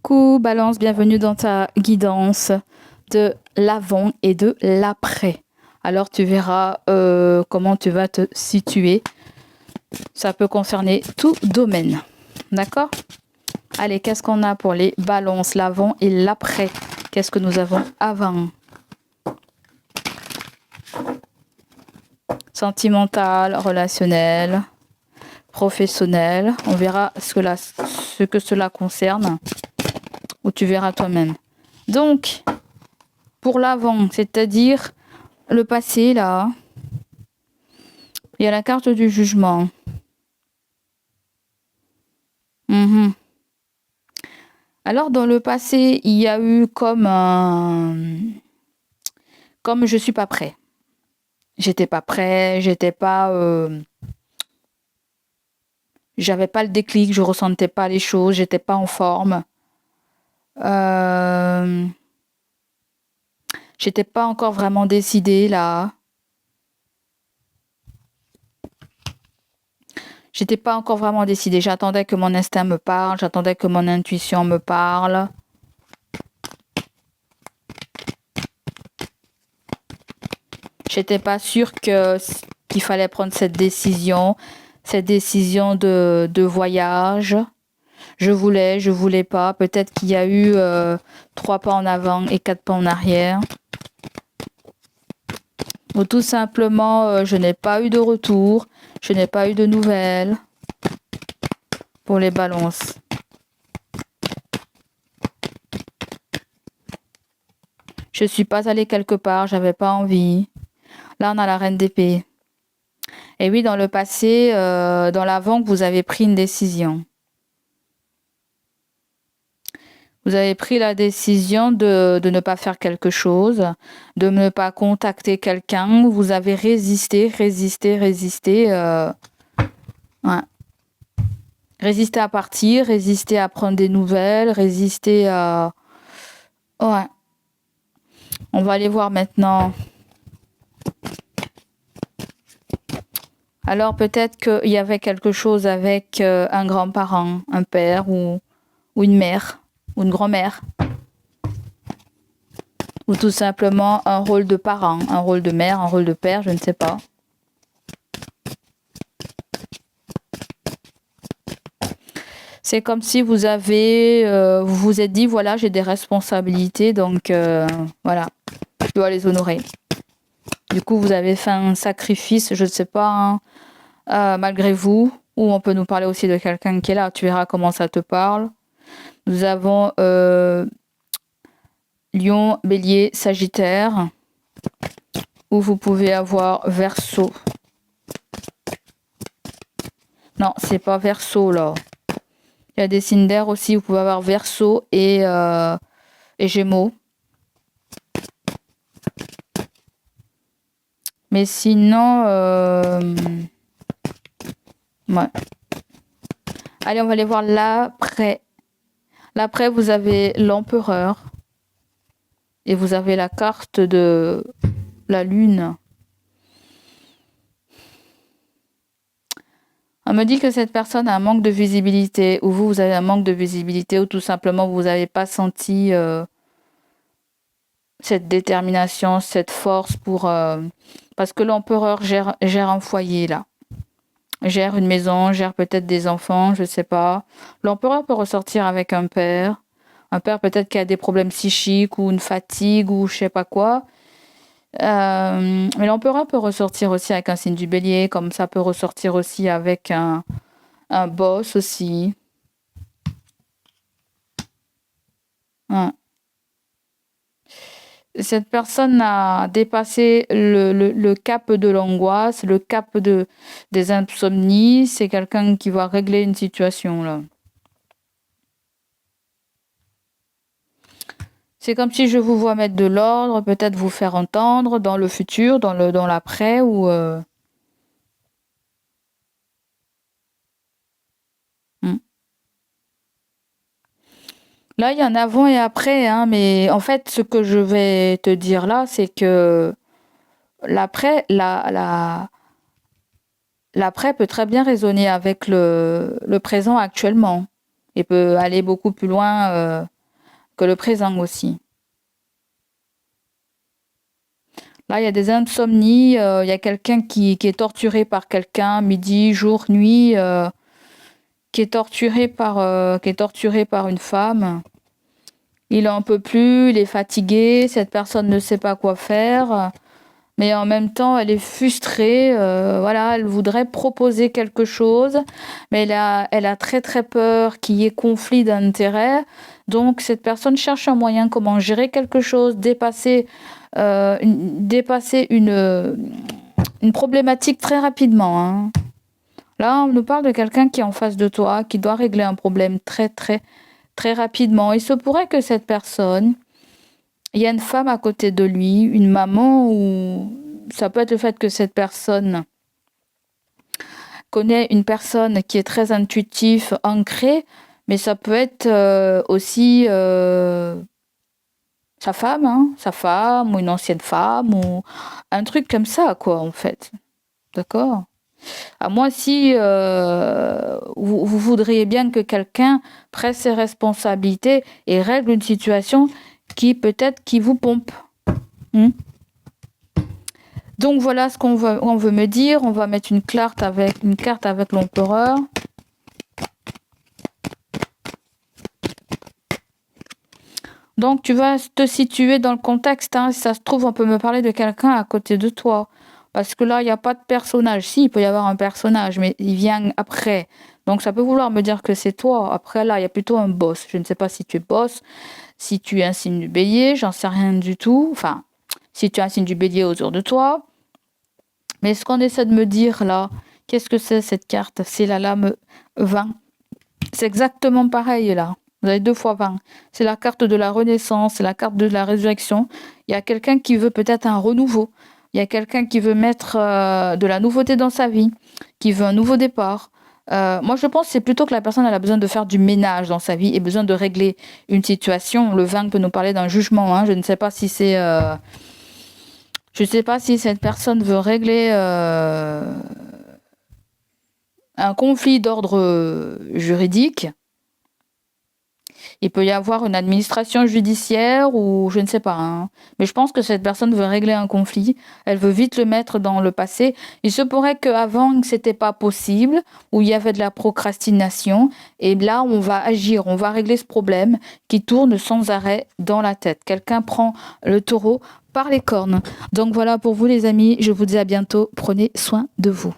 Coucou Balance, bienvenue dans ta guidance de l'avant et de l'après. Alors tu verras comment tu vas te situer. Ça peut concerner tout domaine. D'accord? Allez, qu'est-ce qu'on a pour les balances, l'avant et l'après? Qu'est-ce que nous avons avant? Sentimental, relationnel, professionnel. On verra ce que cela concerne. Ou tu verras toi-même. Donc, pour l'avant, c'est-à-dire le passé, là, il y a la carte du jugement. Alors, dans le passé, il y a eu comme je suis pas prêt. J'étais pas prêt, j'avais pas le déclic, je ressentais pas les choses, j'étais pas en forme. J'étais pas encore vraiment décidée, là. J'étais pas encore vraiment décidée. J'attendais que mon instinct me parle, j'attendais que mon intuition me parle. J'étais pas sûre qu'il fallait prendre cette décision de voyage. Je voulais pas. Peut-être qu'il y a eu 3 pas en avant et 4 pas en arrière. Ou tout simplement, je n'ai pas eu de retour. Je n'ai pas eu de nouvelles pour les balances. Je suis pas allée quelque part, j'avais pas envie. Là, on a la reine d'épée. Et oui, dans le passé, dans l'avant, vous avez pris une décision. Vous avez pris la décision de ne pas faire quelque chose, de ne pas contacter quelqu'un. Vous avez résisté. Ouais. Résister à partir, résister à prendre des nouvelles, résister à... Ouais. On va aller voir maintenant. Alors peut-être qu'il y avait quelque chose avec un grand-parent, un père ou une mère ou une grand-mère. Ou tout simplement un rôle de parent, un rôle de mère, un rôle de père, je ne sais pas. C'est comme si vous vous êtes dit, voilà, j'ai des responsabilités, donc voilà, je dois les honorer. Du coup, vous avez fait un sacrifice, je ne sais pas, hein, malgré vous, ou on peut nous parler aussi de quelqu'un qui est là, tu verras comment ça te parle. Nous avons Lion, Bélier, Sagittaire, où vous pouvez avoir Verseau. Non, c'est pas Verseau là. Il y a des signes d'air aussi, vous pouvez avoir Verseau et Gémeaux. Mais sinon, ouais. Allez, on va aller voir l'après. L'après, vous avez l'empereur. Et vous avez la carte de la lune. On me dit que cette personne a un manque de visibilité, ou vous avez un manque de visibilité, ou tout simplement vous n'avez pas senti cette détermination, cette force pour... parce que l'empereur gère un foyer là. Gère une maison, gère peut-être des enfants, je ne sais pas. L'empereur peut ressortir avec un père. Un père peut-être qui a des problèmes psychiques ou une fatigue ou je sais pas quoi. Mais l'empereur peut ressortir aussi avec un signe du bélier, comme ça peut ressortir aussi avec un boss aussi. Ouais. Cette personne a dépassé le cap de l'angoisse, le cap des insomnies. C'est quelqu'un qui va régler une situation là. C'est comme si je vous vois mettre de l'ordre, peut-être vous faire entendre dans le futur, dans l'après ou Là, il y a un avant et après, hein, mais en fait, ce que je vais te dire là, c'est que l'après, l'après peut très bien résonner avec le présent actuellement. Il peut aller beaucoup plus loin que le présent aussi. Là, il y a des insomnies, il y a quelqu'un qui est torturé par quelqu'un, midi, jour, nuit, qui est torturé par une femme. Il en peut plus, il est fatigué, cette personne ne sait pas quoi faire, mais en même temps, elle est frustrée, voilà, elle voudrait proposer quelque chose, mais elle a très très peur qu'il y ait conflit d'intérêts. Donc, cette personne cherche un moyen comment gérer quelque chose, dépasser une problématique très rapidement, hein. Là, on nous parle de quelqu'un qui est en face de toi, qui doit régler un problème très, très, très rapidement. Il se pourrait que cette personne, il y a une femme à côté de lui, une maman, ou ça peut être le fait que cette personne connaît une personne qui est très intuitive, ancrée, mais ça peut être aussi sa femme, hein, sa femme, ou une ancienne femme, ou un truc comme ça, quoi, en fait. D'accord ? À moi, si vous voudriez bien que quelqu'un prenne ses responsabilités et règle une situation qui vous pompe. Donc voilà ce on veut me dire. On va mettre une carte avec l'empereur. Donc tu vas te situer dans le contexte, hein. Si ça se trouve, on peut me parler de quelqu'un à côté de toi. Parce que là, il n'y a pas de personnage. Si, il peut y avoir un personnage, mais il vient après. Donc ça peut vouloir me dire que c'est toi. Après là, il y a plutôt un boss. Je ne sais pas si tu es boss, si tu es un signe du bélier, j'en sais rien du tout. Enfin, si tu es un signe du bélier autour de toi. Mais ce qu'on essaie de me dire là, qu'est-ce que c'est cette carte? C'est la lame 20. C'est exactement pareil là. Vous avez 2 fois 20. C'est la carte de la renaissance, c'est la carte de la résurrection. Il y a quelqu'un qui veut peut-être un renouveau. Il y a quelqu'un qui veut mettre de la nouveauté dans sa vie, qui veut un nouveau départ. Moi, je pense que c'est plutôt que la personne elle a besoin de faire du ménage dans sa vie et besoin de régler une situation. Le 20 peut nous parler d'un jugement. Hein. Je ne sais pas si c'est... je ne sais pas si cette personne veut régler un conflit d'ordre juridique. Il peut y avoir une administration judiciaire ou je ne sais pas. Hein. Mais je pense que cette personne veut régler un conflit. Elle veut vite le mettre dans le passé. Il se pourrait qu'avant, c'était pas possible, où il y avait de la procrastination. Et là, on va agir, on va régler ce problème qui tourne sans arrêt dans la tête. Quelqu'un prend le taureau par les cornes. Donc voilà pour vous les amis. Je vous dis à bientôt. Prenez soin de vous.